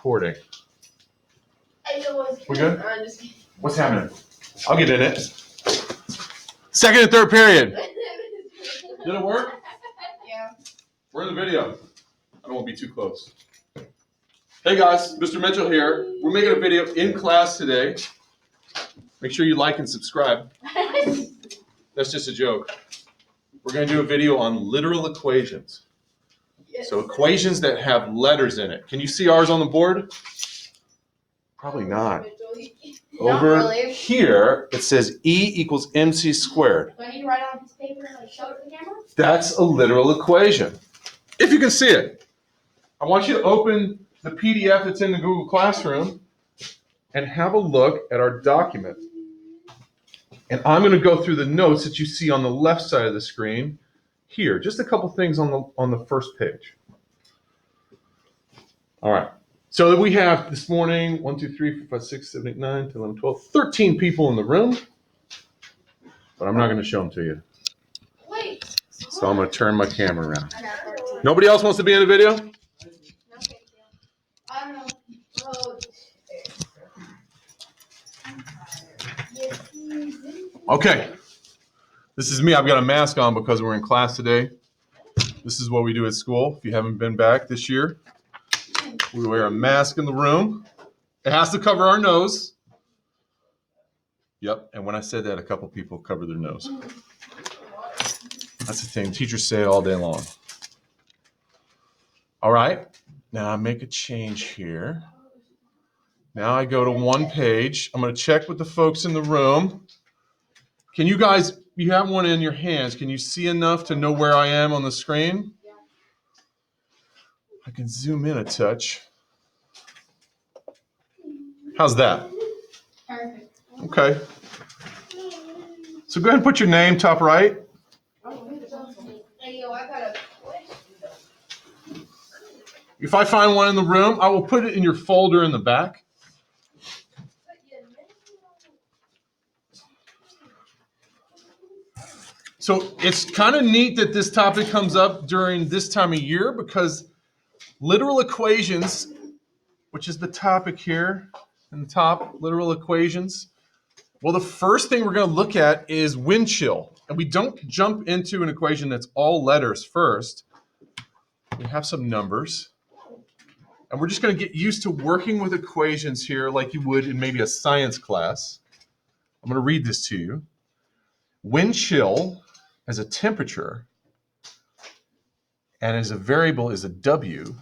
Recording. We good? What's happening? I'll get in it. Second and third period. Did it work? Yeah. We're in the video. I don't want to be too close. Hey guys, Mr. Mitchell here. We're making a video in class today. Make sure you like and subscribe. That's just a joke. We're going to do a video on literal equations. Yes. So equations that have letters in it. Can you see ours on the board? Probably not. Over here, it says E equals MC squared. Do I need to write on a piece of paper and show it to the camera? That's a literal equation. If you can see it. I want you to open the PDF that's in the Google Classroom and have a look at our document. And I'm going to go through the notes that you see on the left side of the screen here. Just a couple things on the first page. All right. So we have this morning 1, 2, 3, 4, 5, 6, 7, 8, 9, 10, 11, 12, 13 people in the room. But I'm not going to show them to you. Wait. So I'm going to turn my camera around. Nobody else wants to be in the video? No, thank you. I don't know. Okay. This is me. I've got a mask on because we're in class today. This is what we do at school. If you haven't been back this year, we wear a mask in the room. It has to cover our nose. Yep. And when I said that, a couple people covered their nose. That's the thing. Teachers say it all day long. All right. Now I make a change here. Now I go to one page. I'm going to check with the folks in the room. Can you guys, you have one in your hands. Can you see enough to know where I am on the screen? Yeah. I can zoom in a touch. How's that? Perfect. Okay. So go ahead and put your name top right. Hey, yo, I got a question. If I find one in the room, I will put it in your folder in the back. So it's kind of neat that this topic comes up during this time of year because literal equations, which is the topic here in the top, literal equations. Well, the first thing we're going to look at is wind chill. And we don't jump into an equation that's all letters first. We have some numbers. And we're just going to get used to working with equations here like you would in maybe a science class. I'm going to read this to you. Wind chill as a temperature and as a variable is a W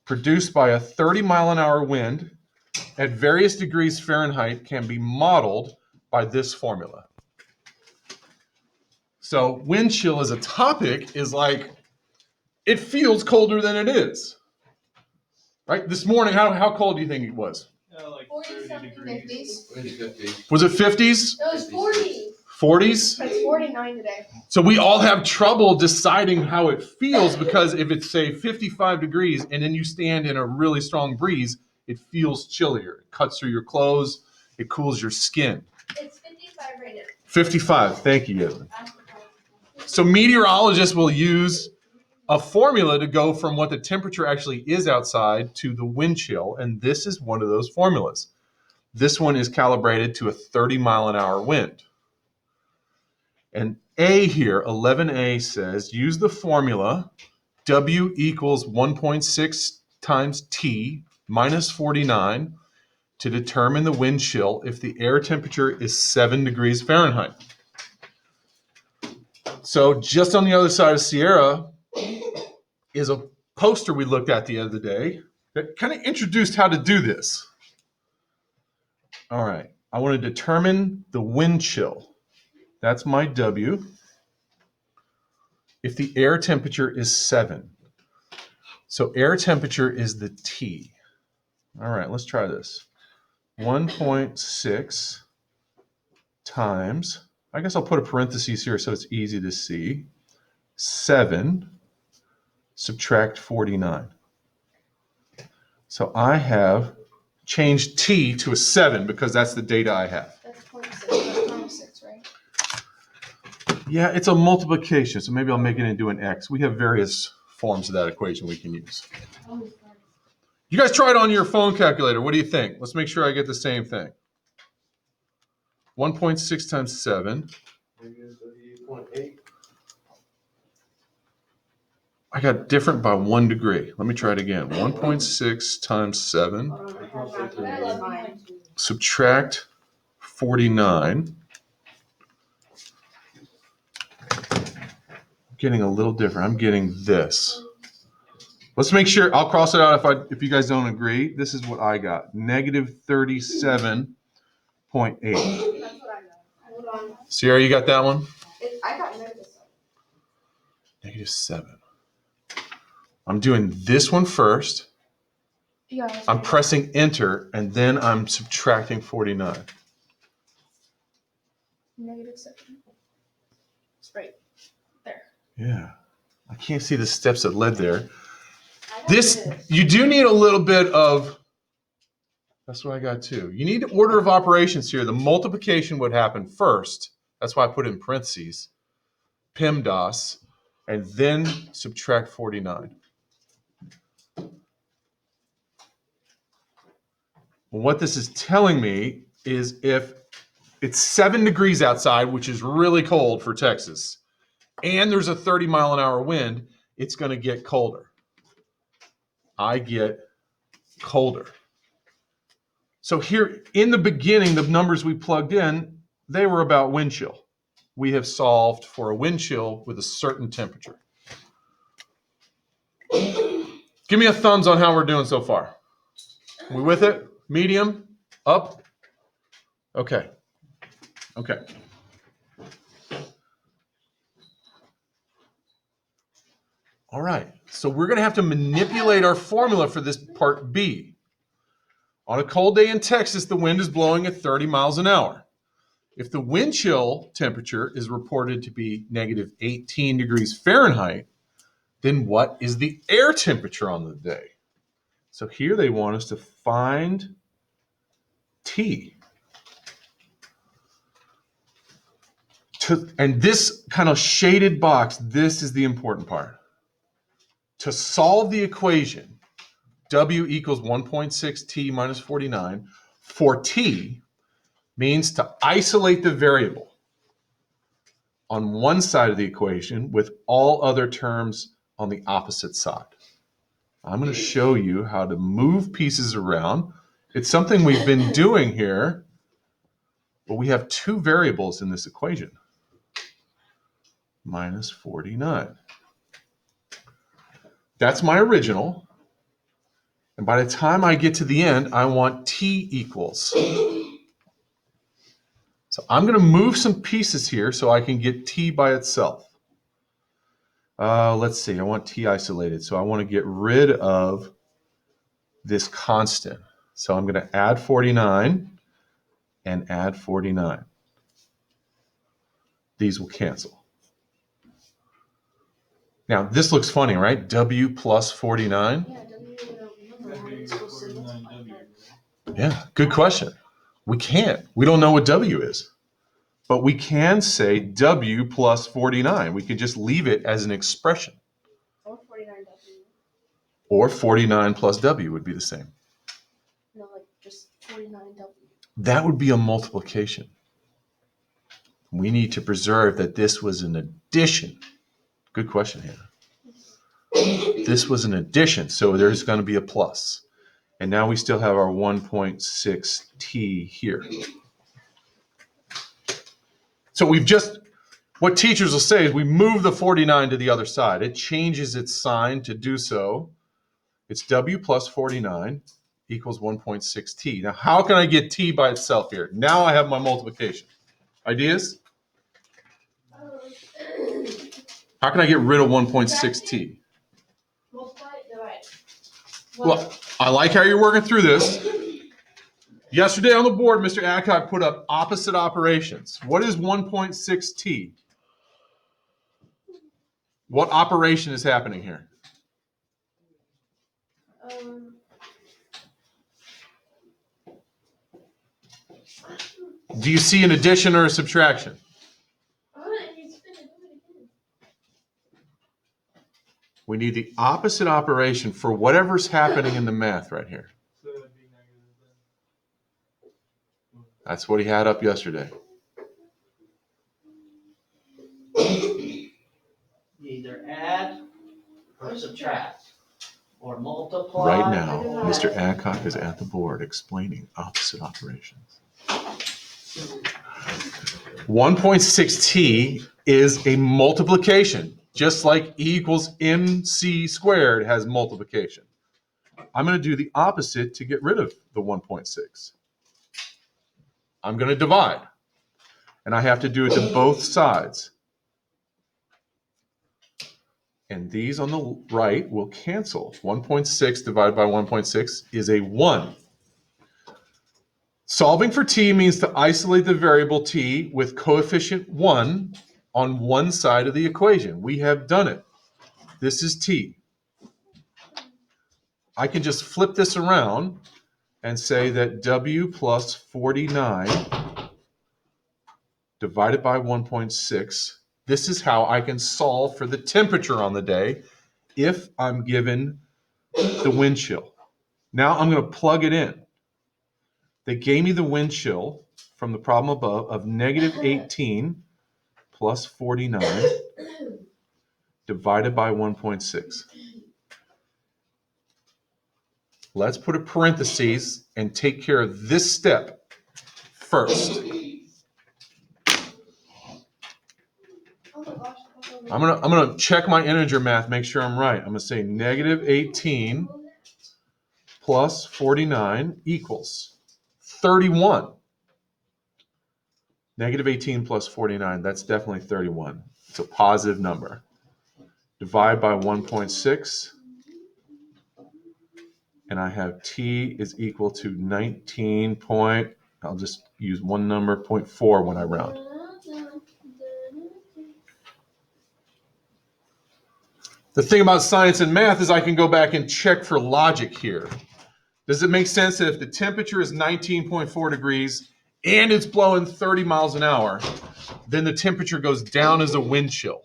produced by a 30-mile-an-hour wind at various degrees Fahrenheit can be modeled by this formula. So wind chill as a topic is like, it feels colder than it is. Right? This morning, how cold do you think it was? Like 40 degrees. 50. Was it 50s? It was 40. 40s? It's 49 today. So we all have trouble deciding how it feels because if it's, say, 55 degrees and then you stand in a really strong breeze, it feels chillier. It cuts through your clothes. It cools your skin. It's 55 right now. 55. Thank you, Yasmin. So meteorologists will use a formula to go from what the temperature actually is outside to the wind chill, and this is one of those formulas. This one is calibrated to a 30-mile-an-hour wind. And A here, 11A, says use the formula W equals 1.6 times T minus 49 to determine the wind chill if the air temperature is 7 degrees Fahrenheit. So just on the other side of Sierra is a poster we looked at the other day that kind of introduced how to do this. All right, I want to determine the wind chill. That's my W. If the air temperature is 7. So air temperature is the T. All right, let's try this. 1.6 times, I guess I'll put a parenthesis here so it's easy to see, 7 subtract 49. So I have changed T to a 7 because that's the data I have. That's 26, right? Yeah, it's a multiplication, so maybe I'll make it into an X. We have various forms of that equation we can use. You guys try it on your phone calculator. What do you think? Let's make sure I get the same thing. 1.6 times 7. -38.8. I got different by 1 degree. Let me try it again. 1.6 times 7. Subtract 49. Getting a little different. I'm getting this. Let's make sure. I'll cross it out if you guys don't agree. This is what I got. -37.8. That's what I got. Hold on. Sierra, you got that one? I got -7. -7. I'm doing this one first. Yeah. That's I'm right. pressing enter, and then I'm subtracting 49. -7. It's right there. Yeah. I can't see the steps that led there. You do need a little bit of, that's what I got too. You need order of operations here. The multiplication would happen first. That's why I put in parentheses, PEMDAS, and then subtract 49. What this is telling me is if it's 7 degrees outside, which is really cold for Texas, and there's a 30-mile-an-hour wind, it's going to get colder. I get colder. So here in the beginning, the numbers we plugged in, they were about wind chill. We have solved for a wind chill with a certain temperature. Give me a thumbs on how we're doing so far. We with it? Medium? Up? Okay. Okay. All right. So we're going to have to manipulate our formula for this part B. On a cold day in Texas, the wind is blowing at 30 miles an hour. If the wind chill temperature is reported to be -18 degrees Fahrenheit, then what is the air temperature on the day? So here they want us to find T. And this kind of shaded box, this is the important part. To solve the equation, W equals 1.6 T minus 49, for T means to isolate the variable on one side of the equation with all other terms on the opposite side. I'm going to show you how to move pieces around. It's something we've been doing here, but we have two variables in this equation. Minus 49. That's my original. And by the time I get to the end, I want T equals. So I'm going to move some pieces here so I can get T by itself. Let's see, I want T isolated. So I want to get rid of this constant. So I'm going to add 49 and add 49. These will cancel. Now, this looks funny, right? W plus 49. Yeah, W. Yeah, good question. We can't. We don't know what W is. But we can say W plus 49. We could just leave it as an expression. Or 49W. Or 49 plus W would be the same. No, like just 49W. That would be a multiplication. We need to preserve that this was an addition. Good question, Hannah. This was an addition, so there's going to be a plus. And now we still have our 1.6 T here. So what teachers will say is we move the 49 to the other side. It changes its sign to do so. It's W plus 49 equals 1.6 T. Now, how can I get T by itself here? Now I have my multiplication. Ideas? How can I get rid of 1.6 T? Multiply, divide. Well, I like how you're working through this. Yesterday on the board, Mr. Adcock put up opposite operations. What is 1.6 T? What operation is happening here? Do you see an addition or a subtraction? We need the opposite operation for whatever's happening in the math right here. So it would be negative then. That's what he had up yesterday. You either add or subtract or multiply. Right now, Mr. Adcock is at the board explaining opposite operations. 1.6t is a multiplication, just like E equals mc squared has multiplication. I'm going to do the opposite to get rid of the 1.6. I'm going to divide, and I have to do it to both sides. And these on the right will cancel. 1.6 divided by 1.6 is a 1. Solving for t means to isolate the variable t with coefficient 1 on one side of the equation. We have done it. This is t. I can just flip this around and say that w plus 49 divided by 1.6, this is how I can solve for the temperature on the day if I'm given the wind chill. Now I'm going to plug it in. They gave me the wind chill from the problem above of negative 18 plus 49 divided by 1.6. Let's put a parentheses and take care of this step first. I'm gonna check my integer math, make sure I'm right. I'm gonna say negative 18 plus 49 equals 31. Negative 18 plus 49, that's definitely 31. It's a positive number. Divide by 1.6, and I have t is equal to 19 point, I'll just use one number, 0.4 when I round. The thing about science and math is I can go back and check for logic here. Does it make sense that if the temperature is 19.4 degrees and it's blowing 30 miles an hour, then the temperature goes down as a wind chill?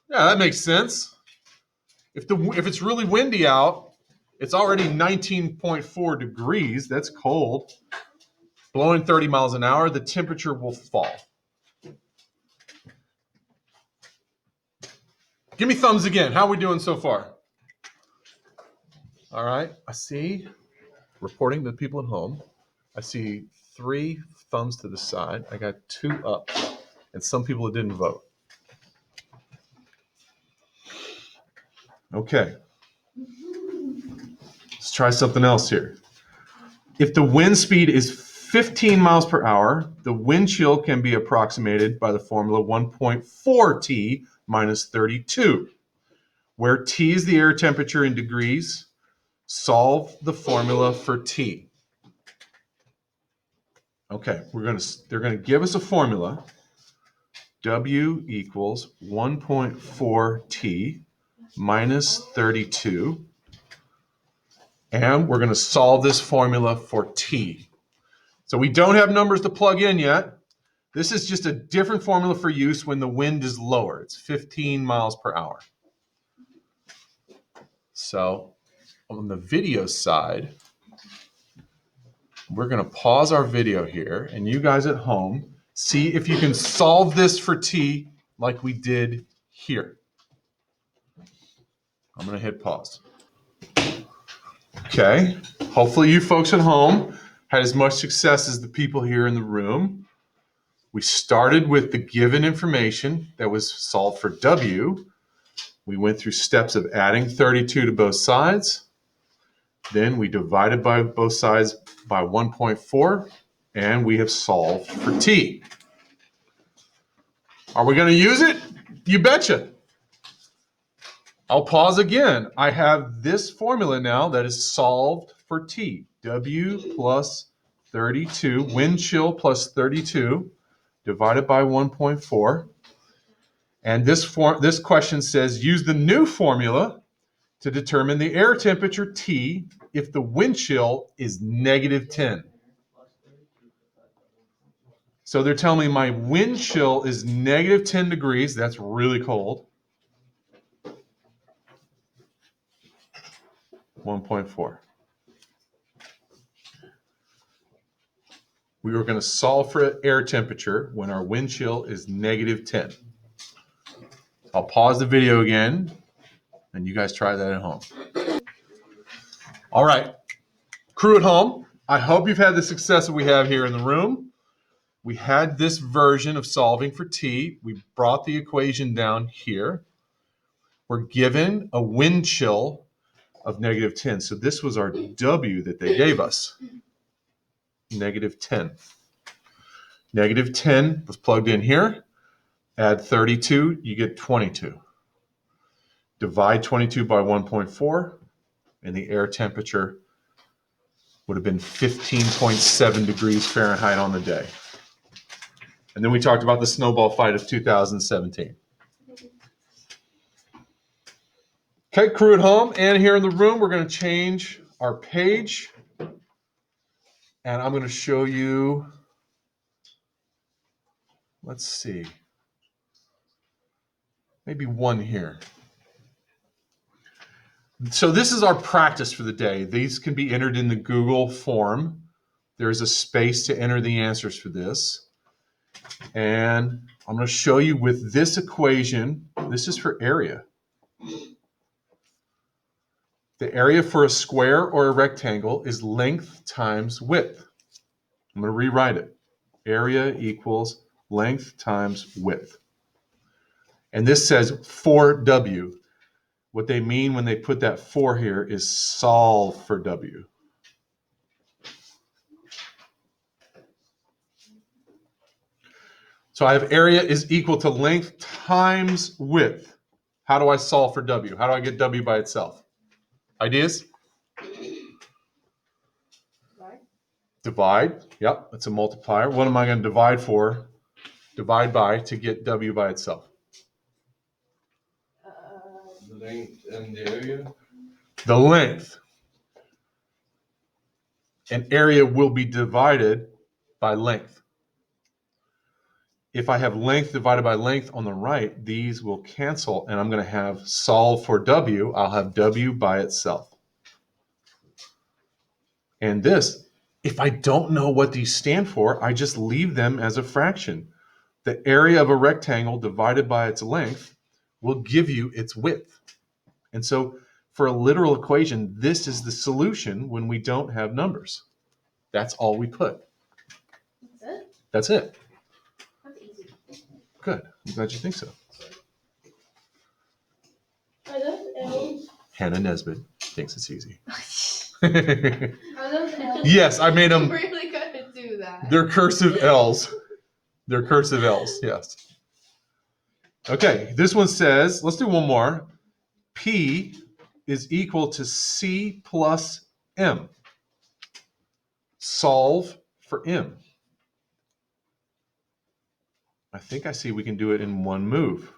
Yeah, that makes sense. If it's really windy out, it's already 19.4 degrees. That's cold. Blowing 30 miles an hour, the temperature will fall. Give me thumbs again. How are we doing so far? All right. I see, reporting to the people at home, I see 3 thumbs to the side. I got 2 up, and some people that didn't vote. Okay. Let's try something else here. If the wind speed is 15 miles per hour, the wind chill can be approximated by the formula 1.4t minus 32, where t is the air temperature in degrees. Solve the formula for t. Okay, they're gonna give us a formula. W equals 1.4t minus 32. And we're going to solve this formula for t. So we don't have numbers to plug in yet. This is just a different formula for use when the wind is lower. It's 15 miles per hour. So on the video side, we're going to pause our video here, and you guys at home, see if you can solve this for t like we did here. I'm going to hit pause. Okay, hopefully you folks at home had as much success as the people here in the room. We started with the given information that was solved for W. We went through steps of adding 32 to both sides. Then we divided by both sides by 1.4, and we have solved for T. Are we going to use it? You betcha. I'll pause again. I have this formula now that is solved for T. W plus 32, wind chill plus 32, divided by 1.4. And this question says, use the new formula to determine the air temperature T if the wind chill is negative 10. So they're telling me my wind chill is negative 10 degrees. That's really cold. 1.4. We were going to solve for air temperature when our wind chill is -10. I'll pause the video again, and you guys try that at home. All right, crew at home, I hope you've had the success that we have here in the room. We had this version of solving for T. We brought the equation down here. We're given a wind chill of -10. So this was our W that they gave us, -10. -10 was plugged in here. Add 32, you get 22. Divide 22 by 1.4, and the air temperature would have been 15.7 degrees Fahrenheit on the day. And then we talked about the snowball fight of 2017. Okay, crew at home and here in the room, we're going to change our page. And I'm going to show you, let's see, maybe one here. So this is our practice for the day. These can be entered in the Google form. There's a space to enter the answers for this. And I'm going to show you with this equation. This is for area. The area for a square or a rectangle is length times width. I'm going to rewrite it. Area equals length times width. And this says 4W. What they mean when they put that 4 here is solve for W. So I have area is equal to length times width. How do I solve for W? How do I get W by itself? Ideas? Divide. Yep, that's a multiplier. What am I going to divide for? Divide by to get W by itself. The length and the area. The length. And area will be divided by length. If I have length divided by length on the right, these will cancel, and I'm going to have solve for W. I'll have W by itself. And this, if I don't know what these stand for, I just leave them as a fraction. The area of a rectangle divided by its length will give you its width. And so for a literal equation, this is the solution when we don't have numbers. That's all we put. That's it? That's it. That's easy. Good. I'm glad you think so. Are those L's? Hannah Nesbitt thinks it's easy. Are those L's? Yes, I made them. I'm really gonna do that. They're cursive L's. They're cursive L's, yes. Okay, this one says, let's do one more. P is equal to C plus M. Solve for M. I think I see we can do it in one move.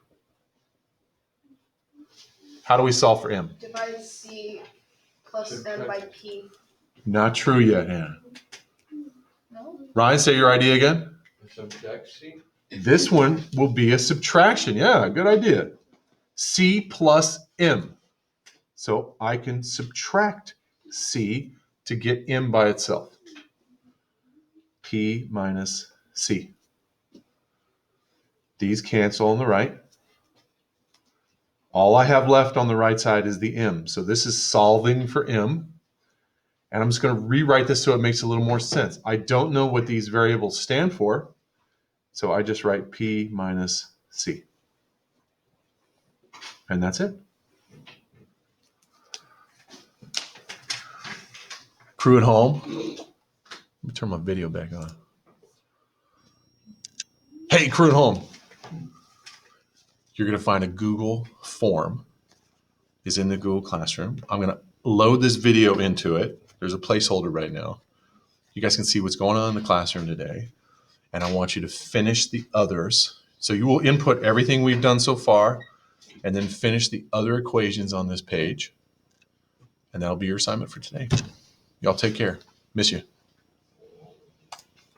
How do we solve for M? Divide C plus M by P. Not true yet, Hannah. No? Ryan, say your idea again. Subtract C. This one will be a subtraction. Yeah, good idea. C plus M. So I can subtract C to get M by itself. P minus C. These cancel on the right. All I have left on the right side is the M. So this is solving for M. And I'm just going to rewrite this so it makes a little more sense. I don't know what these variables stand for. So I just write P minus C. And that's it. Crew at home. Let me turn my video back on. Hey, crew at home. You're going to find a Google form. Is in the Google Classroom. I'm going to load this video into it. There's a placeholder right now. You guys can see what's going on in the classroom today. And I want you to finish the others. So you will input everything we've done so far and then finish the other equations on this page. And that'll be your assignment for today. Y'all take care. Miss you.